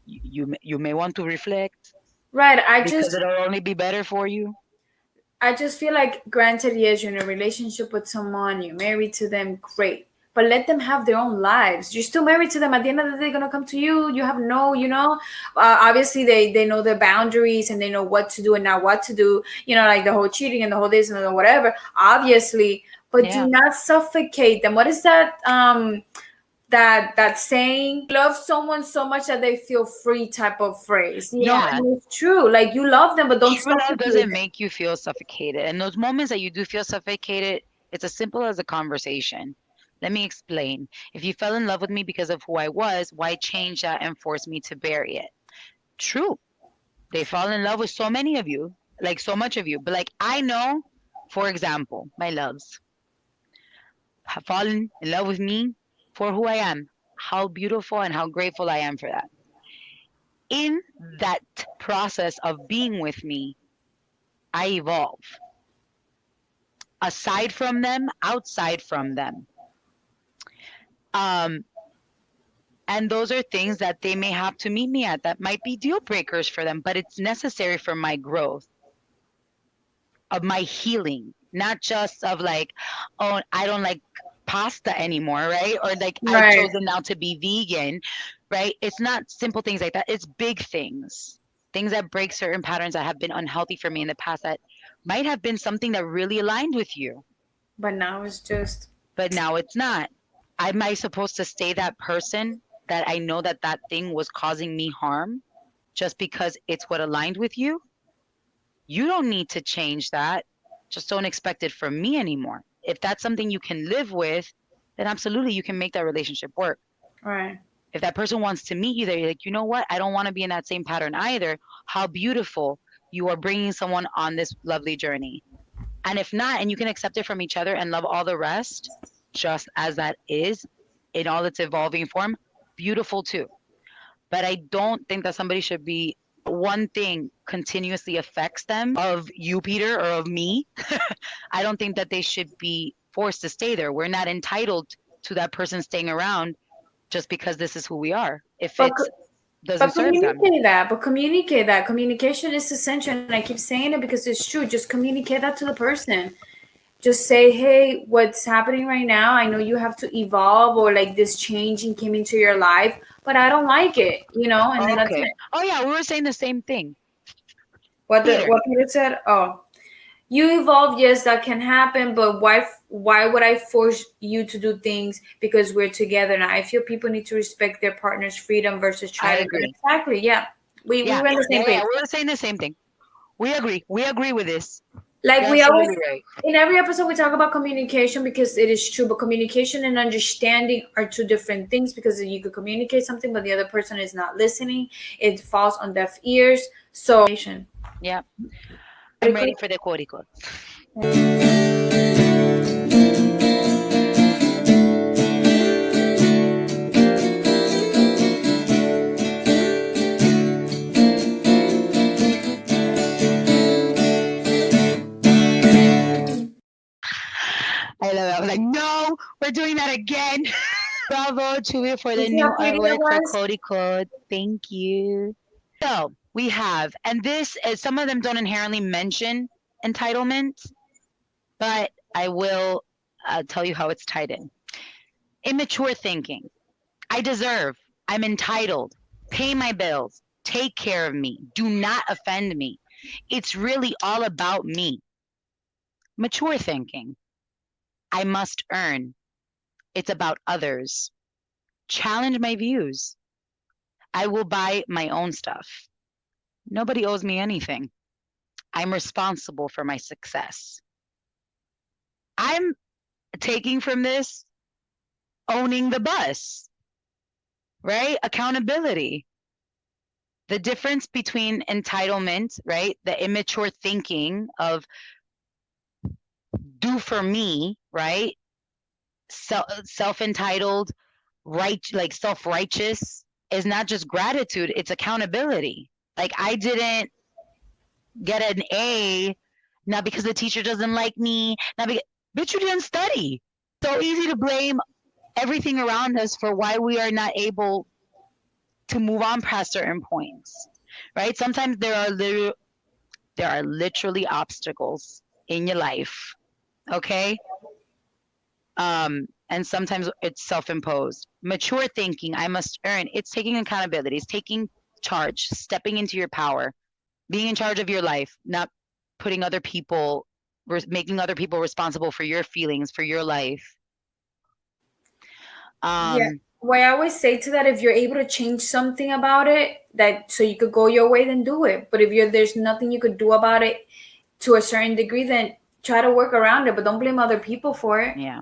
you may want to reflect. Right. Because it'll only be better for you. I just feel like, granted, yes, you're in a relationship with someone, you're married to them, great. But let them have their own lives. You're still married to them. At the end of the day, they're going to come to you. You have obviously they know their boundaries and they know what to do and not what to do. You know, like the whole cheating and the whole this and the whatever, obviously. But do not suffocate them. What is that? That saying, love someone so much that they feel free type of phrase. You know, and it's true. Like you love them, but don't true love doesn't make you feel suffocated. And those moments that you do feel suffocated, it's as simple as a conversation. Let me explain. If you fell in love with me because of who I was, why change that and force me to bury it? True. They fall in love with so many of you, like so much of you. But like I know, for example, my loves have fallen in love with me for who I am. How beautiful and how grateful I am for that. In that process of being with me, I evolve. Aside from them, outside from them. And those are things that they may have to meet me at that might be deal breakers for them, but it's necessary for my growth, of my healing, not just of like, oh, I don't like pasta anymore, right? Or like I've chosen now to be vegan, right? It's not simple things like that. It's big things that break certain patterns that have been unhealthy for me in the past that might have been something that really aligned with you. But now it's not. Am I supposed to stay that person that I know that that thing was causing me harm just because it's what aligned with you, you don't need to change that. Just don't expect it from me anymore. If that's something you can live with, then absolutely you can make that relationship work. Right. If that person wants to meet you there, you're like, you know what? I don't want to be in that same pattern either. How beautiful. You are bringing someone on this lovely journey. And if not, and you can accept it from each other and love all the rest just as that is in all its evolving form, beautiful too. But I don't think that somebody should be one thing continuously affects them of you, Peter, or of me. I don't think that they should be forced to stay there. We're not entitled to that person staying around just because this is who we are. If But it but doesn't serve them. communicate that. But communicate that. Communication is essential, and I keep saying it because it's true. Just communicate that to the person. Just say, hey, what's happening right now? I know you have to evolve, or like this changing came into your life, but I don't like it, and then that's Okay. it. Oh yeah, we were saying the same thing. What Peter. Peter said? Oh, you evolve, yes, that can happen, but why would I force you to do things because we're together now? I feel people need to respect their partner's freedom versus I try to agree. exactly, yeah. We Yeah. were on the same page. We were saying the same thing. We agree. We agree with this. Like You're we always absolutely right. in every episode we talk about communication because it is true, but communication and understanding are two different things because you could communicate something but the other person is not listening, it falls on deaf ears. So Yeah. I'm ready for the quote code. I love it. I was like, no, we're doing that again. Bravo, Chewy, for the you see how new pretty that artwork for was? Cody Code. Thank you. So we have, and this is, some of them don't inherently mention entitlement, but I will tell you how it's tied in. Immature thinking. I deserve. I'm entitled. Pay my bills. Take care of me. Do not offend me. It's really all about me. Mature thinking. I must earn. It's about others. Challenge my views. I will buy my own stuff. Nobody owes me anything. I'm responsible for my success. I'm taking from this owning the bus, right? Accountability. The difference between entitlement, right? The immature thinking of do for me, right? Self entitled, right? Like self righteous is not just gratitude, it's accountability. Like I didn't get an A, not because the teacher doesn't like me, not because, bitch, you didn't study. So easy to blame everything around us for why we are not able to move on past certain points, right? Sometimes there are literally obstacles in your life, okay? And sometimes it's self-imposed. Mature thinking, I must earn. It's taking accountability. It's taking charge, stepping into your power, being in charge of your life, not putting other people, making other people responsible for your feelings, for your life. Yeah. What I always say to that, if you're able to change something about it, that so you could go your way, then do it. But if there's nothing you could do about it to a certain degree, then try to work around it, but don't blame other people for it. Yeah.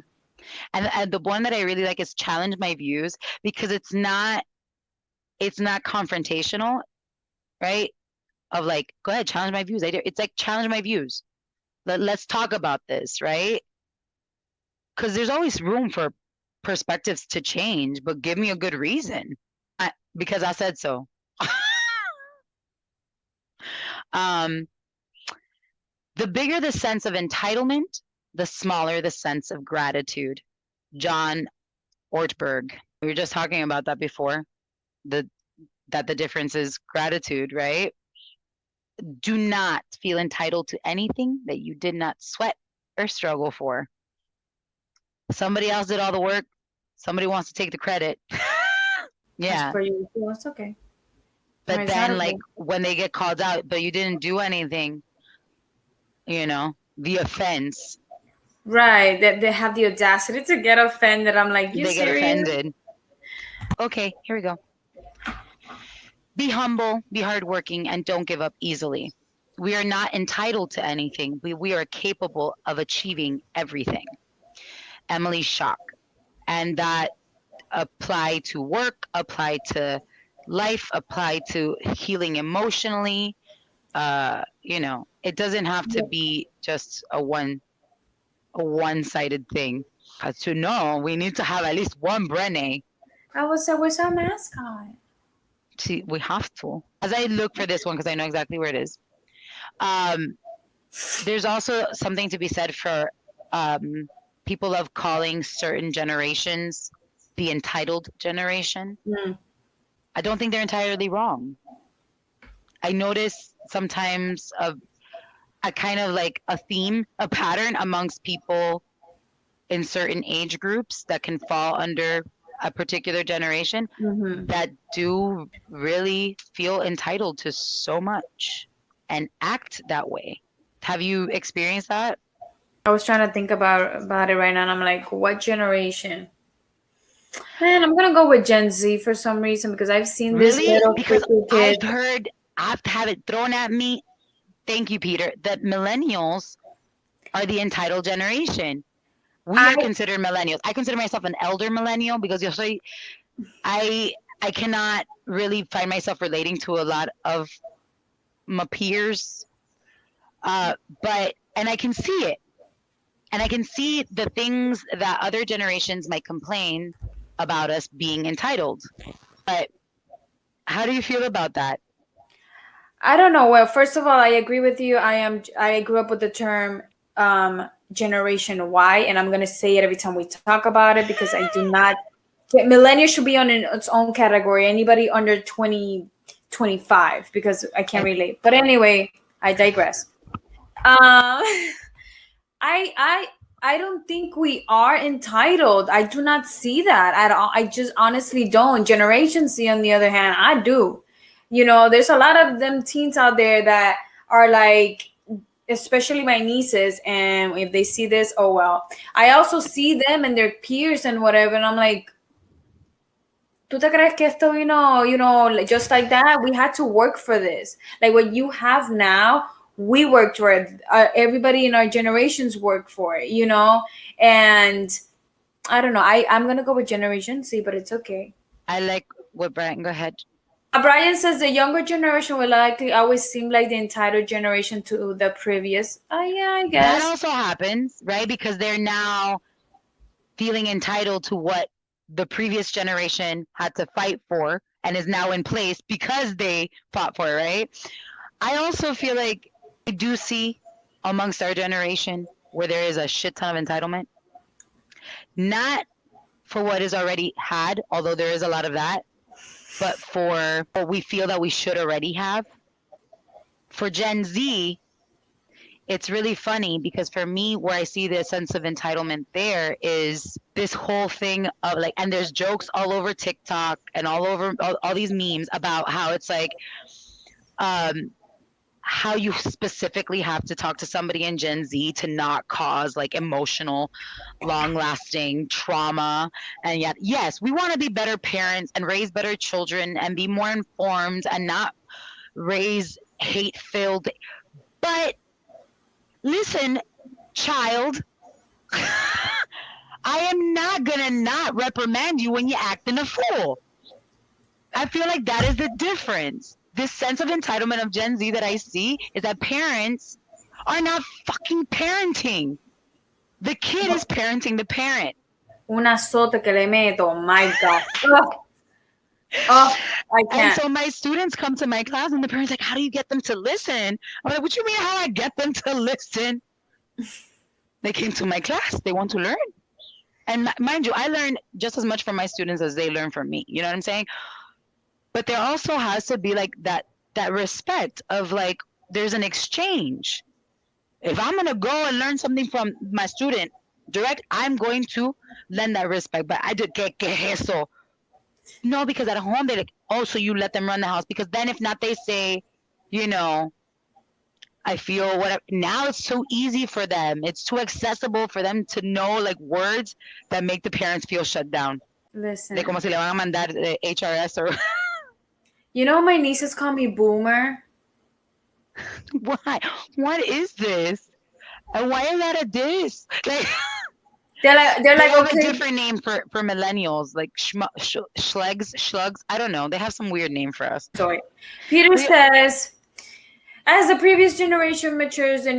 And the one that I really like is challenge my views, because it's not confrontational, right? Of like, go ahead, challenge my views. It's like, challenge my views. Let's talk about this, right? Because there's always room for perspectives to change, but give me a good reason. Because I said so. The bigger the sense of entitlement, the smaller the sense of gratitude. John Ortberg. We were just talking about that before. That the difference is gratitude, right? Do not feel entitled to anything that you did not sweat or struggle for. Somebody else did all the work. Somebody wants to take the credit. Yeah. As per you, it's okay. But then, like, when they get called out, but you didn't do anything, the offense. Right. That they have the audacity to get offended. I'm like, you They serious? get offended. Okay, here we go. Be humble, be hardworking, and don't give up easily. We are not entitled to anything. We are capable of achieving everything. Emily Shock. And that apply to work, apply to life, apply to healing emotionally. It doesn't have to be just a one-sided thing. Because to know, we need to have at least one Brené. I was like, where's our mascot? See, we have to. As I look for this one, because I know exactly where it is. There's also something to be said for people love calling certain generations the entitled generation. I don't think they're entirely wrong. I notice sometimes a kind of like a theme, a pattern amongst people in certain age groups that can fall under a particular generation that do really feel entitled to so much and act that way. Have you experienced that? I was trying to think about it right now, and I'm like, what generation? Man, I'm gonna go with Gen Z for some reason because I've seen this Really? little Because freaking kid. I've had it thrown at me. Thank you, Peter. That millennials are the entitled generation. We are considered millennials. I consider myself an elder millennial because I cannot really find myself relating to a lot of my peers. And I can see it. And I can see the things that other generations might complain about us being entitled. But how do you feel about that? I don't know. Well, first of all, I agree with you. I grew up with the term Generation Y, and I'm gonna say it every time we talk about it because I do not. Millennials should be on its own category. Anybody under 25 because I can't relate. But anyway, I digress. I don't think we are entitled. I do not see that at all. I just honestly don't. Generation Z, on the other hand, I do. There's a lot of them teens out there that are like, especially my nieces, and if they see this, oh well. I also see them and their peers and whatever, and I'm like, ¿tú te crees que esto, just like that? We had to work for this. Like what you have now, we worked for it. Everybody in our generations worked for it, and I don't know. I'm going to go with Generation Z, but it's okay. I like what Brian, go ahead. Brian says the younger generation will likely always seem like the entitled generation to the previous. Yeah, I guess. That also happens, right? Because they're now feeling entitled to what the previous generation had to fight for and is now in place because they fought for it, right? I also feel like I do see amongst our generation where there is a shit ton of entitlement. Not for what is already had, although there is a lot of that, but for what we feel that we should already have. For Gen Z, it's really funny because for me, where I see the sense of entitlement there is this whole thing of like, and there's jokes all over TikTok and all over all these memes about how it's like, how you specifically have to talk to somebody in Gen Z to not cause like emotional, long-lasting trauma. And yet, yes, we want to be better parents and raise better children and be more informed and not raise hate-filled. But listen, child, I am not gonna not reprimand you when you're acting a fool. I feel like that is the difference. This sense of entitlement of Gen Z that I see is that parents are not fucking parenting. The kid is parenting the parent. Una sota que le meto, my God. Oh, I can't. And so my students come to my class and the parents like, how do you get them to listen? I'm like, what you mean how I get them to listen? They came to my class. They want to learn. And mind you, I learn just as much from my students as they learn from me. You know what I'm saying? But there also has to be like that respect of like, there's an exchange. If I'm going to go and learn something from my student direct, I'm going to lend that respect. But I did, que eso? No, because at home, they're like, oh, so you let them run the house. Because then if not, they say, I feel whatever. Now it's so easy for them. It's too accessible for them to know like words that make the parents feel shut down. Listen. De como si le van a mandar HRS or You know, my nieces call me boomer. why? What is this? And why is that a diss? Like They're they like, have a okay. different name for millennials, like schlugs. I don't know. They have some weird name for us. Sorry. Peter says, as the previous generation matures, the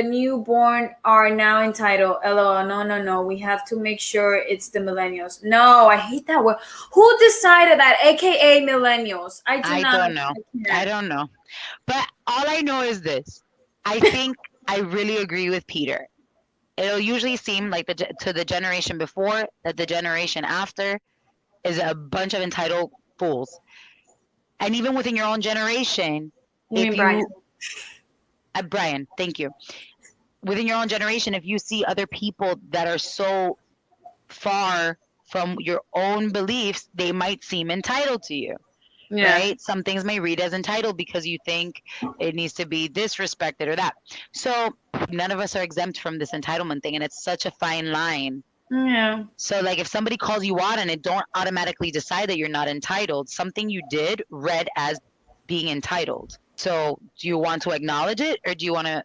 newborn are now entitled. LOL. No. We have to make sure it's the millennials. No, I hate that word. Who decided that? AKA millennials. I don't know. I don't know. But all I know is this. I think I really agree with Peter. It'll usually seem like to the generation before that the generation after is a bunch of entitled fools. And even within your own generation, You mean if Brian? you Brian, thank you. Within your own generation, if you see other people that are so far from your own beliefs, they might seem entitled to you. Yeah. Right? Some things may read as entitled because you think it needs to be disrespected or that. So none of us are exempt from this entitlement thing, and it's such a fine line. Yeah. So like if somebody calls you out on it, don't automatically decide that you're not entitled. Something you did read as being entitled. So do you want to acknowledge it or do you want to,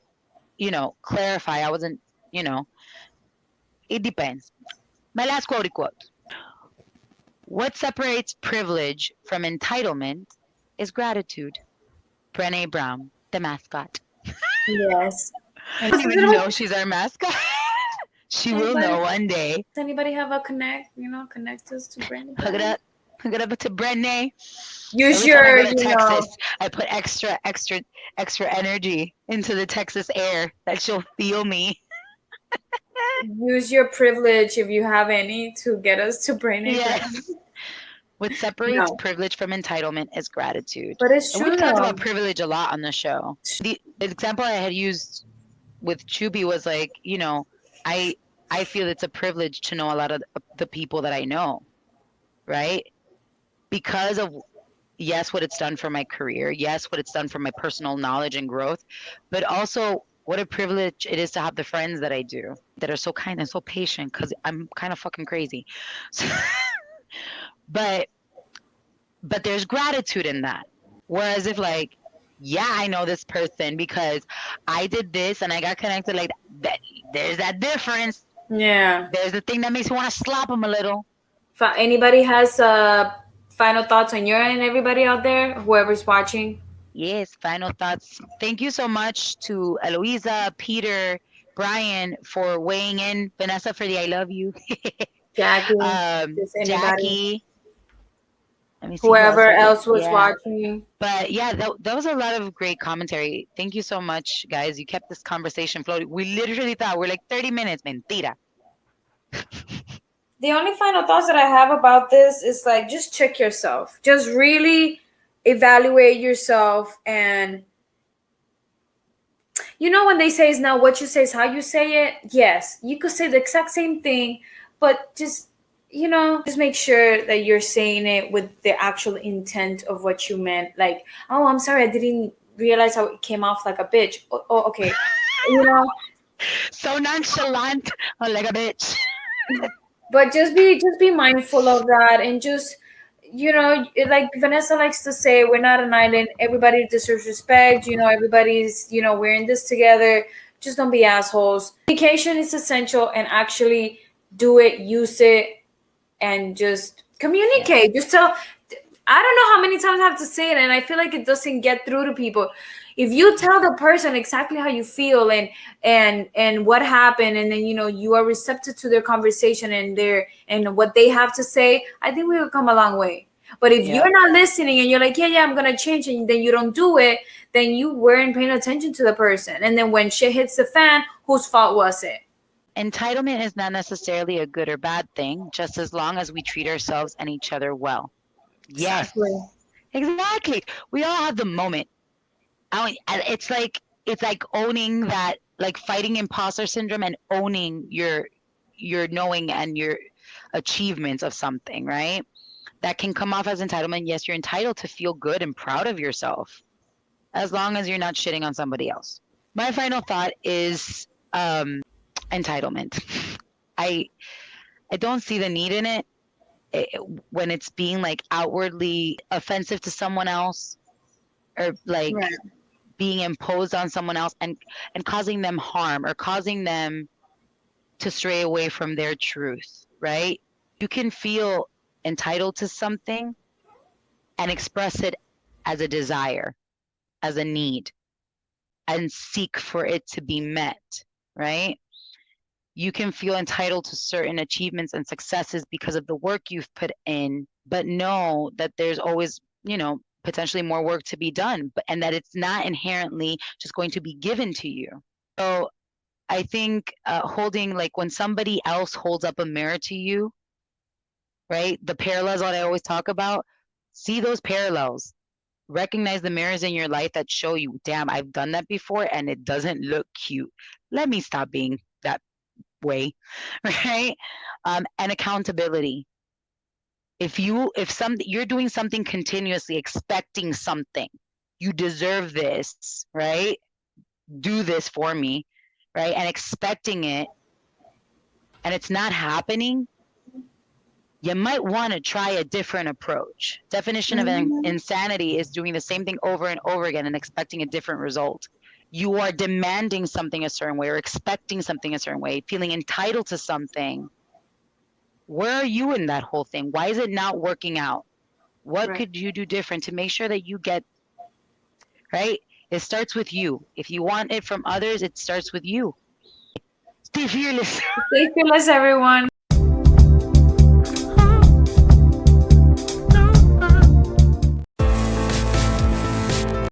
clarify? I wasn't, it depends. My last quote. What separates privilege from entitlement is gratitude. Brené Brown, the mascot. Yes. I don't even know she's our mascot. She will know one day. Does anybody have a connect? Connect us to Brené. Hook it up to Brené. Use Every time I your, go to Texas, I put extra energy into the Texas air that she'll feel me. use your privilege if you have any to get us to Brené. Yes. What separates privilege from entitlement is gratitude. But it's true. And we've talked about privilege a lot on the show. The example I had used with Chubby was like, I feel it's a privilege to know a lot of the people that I know, right? Because of, yes, what it's done for my career, yes, what it's done for my personal knowledge and growth, but also what a privilege it is to have the friends that I do that are so kind and so patient because I'm kind of fucking crazy. But there's gratitude in that. Whereas if like, yeah, I know this person because I did this and I got connected like that, there's that difference. Yeah. There's the thing that makes you want to slap them a little. Anybody has final thoughts on your end, everybody out there, whoever's watching? Yes, final thoughts. Thank you so much to Eloisa, Peter, Brian for weighing in. Vanessa for the I love you. Jackie. Jackie. Let me see whoever else was watching. But yeah, that was a lot of great commentary. Thank you so much, guys. You kept this conversation floating. We literally thought we're like 30 minutes. Mentira. The only final thoughts that I have about this is like, just check yourself. Just really evaluate yourself. And when they say is not what you say, is how you say it. Yes, you could say the exact same thing, but just make sure that you're saying it with the actual intent of what you meant. Like, oh, I'm sorry, I didn't realize how it came off like a bitch. Oh okay. So nonchalant, like a bitch. But just be mindful of that, and just like Vanessa likes to say, we're not an island. Everybody deserves respect. Everybody's we're in this together. Just don't be assholes. Communication is essential, and actually do it, use it, and just communicate. Just tell. I don't know how many times I have to say it, and I feel like it doesn't get through to people. If you tell the person exactly how you feel and what happened, and then you are receptive to their conversation and what they have to say, I think we will come a long way. But if you're not listening and you're like, yeah, I'm gonna change, and then you don't do it, then you weren't paying attention to the person. And then when shit hits the fan, whose fault was it? Entitlement is not necessarily a good or bad thing, just as long as we treat ourselves and each other well. Yes, exactly. We all have the moment. It's like owning that, like fighting imposter syndrome and owning your knowing and your achievements of something, right? That can come off as entitlement. Yes, you're entitled to feel good and proud of yourself, as long as you're not shitting on somebody else. My final thought is entitlement. I don't see the need in it. when it's being like outwardly offensive to someone else, or like Right. being imposed on someone else, and causing them harm or causing them to stray away from their truth, right? You can feel entitled to something and express it as a desire, as a need, and seek for it to be met, right? You can feel entitled to certain achievements and successes because of the work you've put in, but know that there's always, potentially more work to be done, and that it's not inherently just going to be given to you. So I think holding, like when somebody else holds up a mirror to you, right? The parallels that I always talk about, see those parallels. Recognize the mirrors in your life that show you, damn, I've done that before and it doesn't look cute. Let me stop being that way, right? And accountability. If you're doing something continuously, expecting something, you deserve this, right? Do this for me, right? And expecting it, and it's not happening, you might want to try a different approach. Definition of Mhm. insanity is doing the same thing over and over again and expecting a different result. You are demanding something a certain way or expecting something a certain way, feeling entitled to something. Where are you in that whole thing? Why is it not working out? What Right. could you do different to make sure that you get, right? It starts with you. If you want it from others, it starts with you. Stay fearless. Stay fearless, everyone.